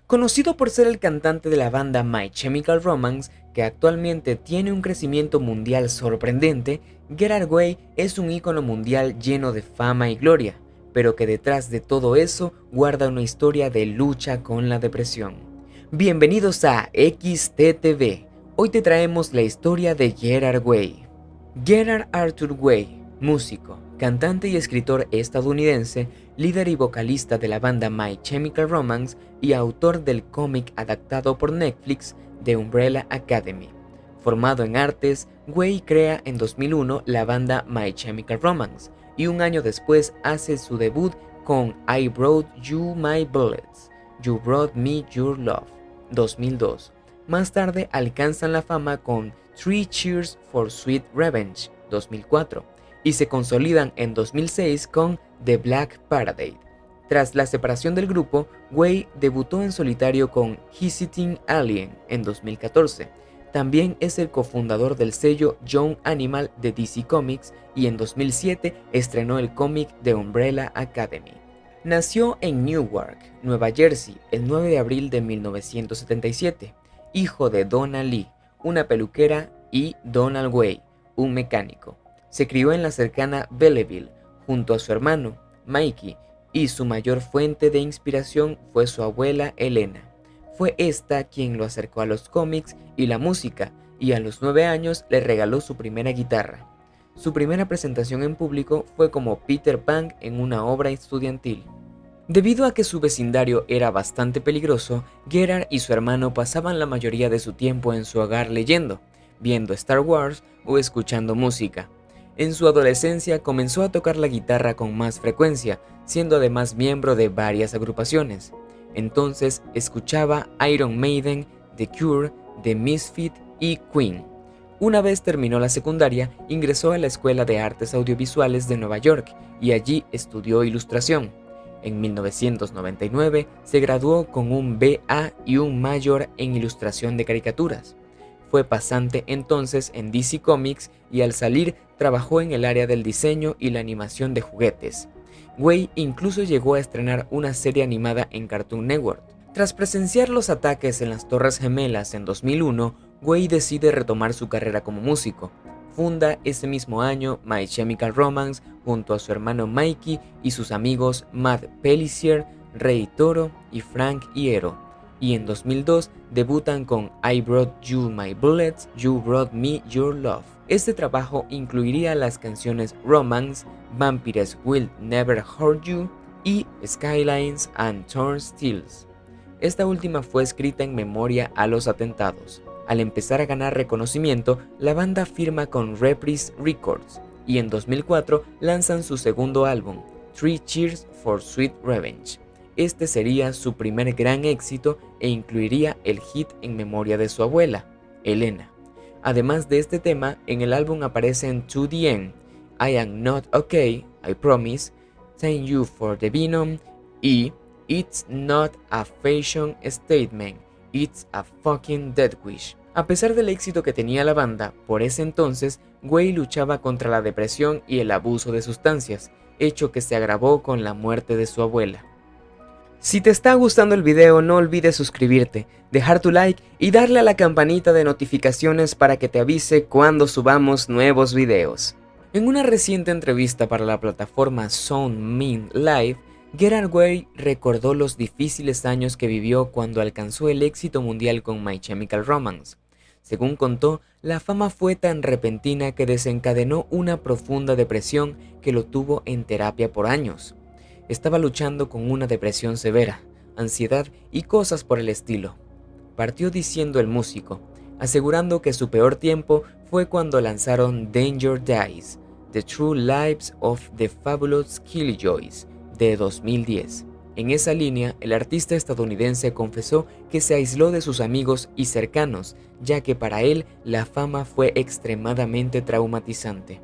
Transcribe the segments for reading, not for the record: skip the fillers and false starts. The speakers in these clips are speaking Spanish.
Conocido por ser el cantante de la banda My Chemical Romance, que actualmente tiene un crecimiento mundial sorprendente, Gerard Way es un ícono mundial lleno de fama y gloria, pero que detrás de todo eso guarda una historia de lucha con la depresión. Bienvenidos a XTTV. Hoy te traemos la historia de Gerard Way. Gerard Arthur Way, músico, cantante y escritor estadounidense, líder y vocalista de la banda My Chemical Romance y autor del cómic adaptado por Netflix The Umbrella Academy. Formado en artes, Way crea en 2001 la banda My Chemical Romance y un año después hace su debut con I Brought You My Bullets, You Brought Me Your Love, 2002. Más tarde alcanzan la fama con Three Cheers for Sweet Revenge, 2004, y se consolidan en 2006 con The Black Parade. Tras la separación del grupo, Way debutó en solitario con Visiting Alien en 2014. También es el cofundador del sello Young Animal de DC Comics y en 2007 estrenó el cómic The Umbrella Academy. Nació en Newark, Nueva Jersey, el 9 de abril de 1977, hijo de Donna Lee, una peluquera, y Donald Way, un mecánico. Se crió en la cercana Belleville, junto a su hermano, Mikey, y su mayor fuente de inspiración fue su abuela Elena. Fue esta quien lo acercó a los cómics y la música, y a los 9 años le regaló su primera guitarra. Su primera presentación en público fue como Peter Pan en una obra estudiantil. Debido a que su vecindario era bastante peligroso, Gerard y su hermano pasaban la mayoría de su tiempo en su hogar leyendo, viendo Star Wars o escuchando música. En su adolescencia comenzó a tocar la guitarra con más frecuencia, siendo además miembro de varias agrupaciones. Entonces escuchaba Iron Maiden, The Cure, The Misfits y Queen. Una vez terminó la secundaria, ingresó a la Escuela de Artes Audiovisuales de Nueva York y allí estudió ilustración. En 1999 se graduó con un BA y un Mayor en ilustración de caricaturas. Fue pasante entonces en DC Comics y al salir trabajó en el área del diseño y la animación de juguetes. Way incluso llegó a estrenar una serie animada en Cartoon Network. Tras presenciar los ataques en las Torres Gemelas en 2001, Way decide retomar su carrera como músico. Funda ese mismo año My Chemical Romance junto a su hermano Mikey y sus amigos Matt Pelletier, Ray Toro y Frank Iero. Y en 2002 debutan con I Brought You My Bullets, You Brought Me Your Love. Este trabajo incluiría las canciones Romance, Vampires Will Never Hurt You y Skylines and Turnstiles. Esta última fue escrita en memoria a los atentados. Al empezar a ganar reconocimiento, la banda firma con Reprise Records y en 2004 lanzan su segundo álbum, Three Cheers for Sweet Revenge. Este sería su primer gran éxito e incluiría el hit en memoria de su abuela, Elena. Además de este tema, en el álbum aparecen To the End, I Am Not Okay, I Promise, Thank You for the Venom y It's Not a Fashion Statement, It's a Fucking Dead Wish. A pesar del éxito que tenía la banda, por ese entonces, Way luchaba contra la depresión y el abuso de sustancias, hecho que se agravó con la muerte de su abuela. Si te está gustando el video, no olvides suscribirte, dejar tu like y darle a la campanita de notificaciones para que te avise cuando subamos nuevos videos. En una reciente entrevista para la plataforma Soundmin Live, Gerard Way recordó los difíciles años que vivió cuando alcanzó el éxito mundial con My Chemical Romance. Según contó, la fama fue tan repentina que desencadenó una profunda depresión que lo tuvo en terapia por años. Estaba luchando con una depresión severa, ansiedad y cosas por el estilo. Partió diciendo el músico, asegurando que su peor tiempo fue cuando lanzaron Danger Dice, The True Lives of the Fabulous Killjoys, de 2010. En esa línea, el artista estadounidense confesó que se aisló de sus amigos y cercanos, ya que para él la fama fue extremadamente traumatizante.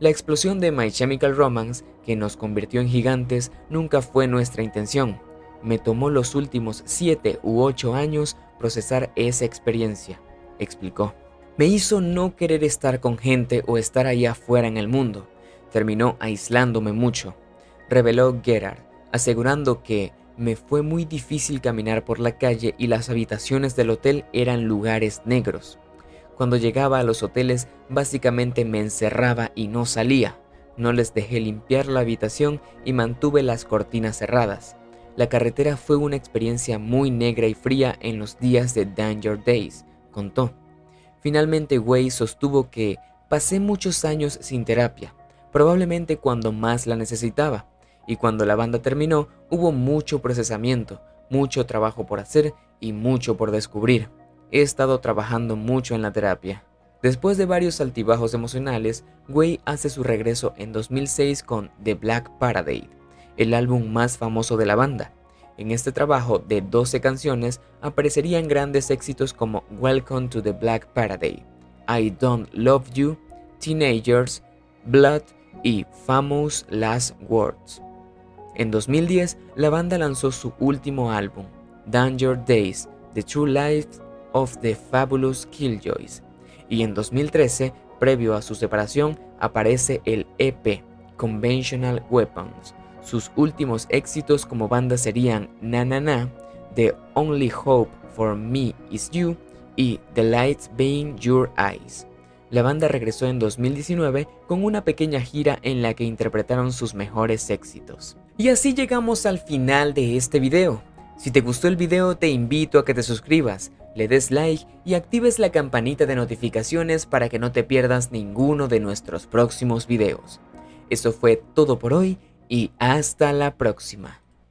La explosión de My Chemical Romance, que nos convirtió en gigantes, nunca fue nuestra intención. Me tomó los últimos 7 u 8 años procesar esa experiencia, explicó. Me hizo no querer estar con gente o estar allá afuera en el mundo. Terminó aislándome mucho, reveló Gerard, asegurando que Me fue muy difícil caminar por la calle y las habitaciones del hotel eran lugares negros. Cuando llegaba a los hoteles, básicamente me encerraba y no salía. No les dejé limpiar la habitación y mantuve las cortinas cerradas. La carretera fue una experiencia muy negra y fría en los días de Danger Days, contó. Finalmente, Way sostuvo que pasé muchos años sin terapia, probablemente cuando más la necesitaba, y cuando la banda terminó hubo mucho procesamiento, mucho trabajo por hacer y mucho por descubrir. He estado trabajando mucho en la terapia. Después de varios altibajos emocionales, Way hace su regreso en 2006 con The Black Parade, el álbum más famoso de la banda. En este trabajo de 12 canciones aparecerían grandes éxitos como Welcome to the Black Parade, I Don't Love You, Teenagers, Blood y Famous Last Words. En 2010, la banda lanzó su último álbum, Danger Days, The True Life of the Fabulous Killjoys, y en 2013, previo a su separación, aparece el EP, Conventional Weapons. Sus últimos éxitos como banda serían Na Na Na, The Only Hope for Me Is You y The Lights Being Your Eyes. La banda regresó en 2019 con una pequeña gira en la que interpretaron sus mejores éxitos. Y así llegamos al final de este video. Si te gustó el video, te invito a que te suscribas, le des like y actives la campanita de notificaciones para que no te pierdas ninguno de nuestros próximos videos. Eso fue todo por hoy y hasta la próxima.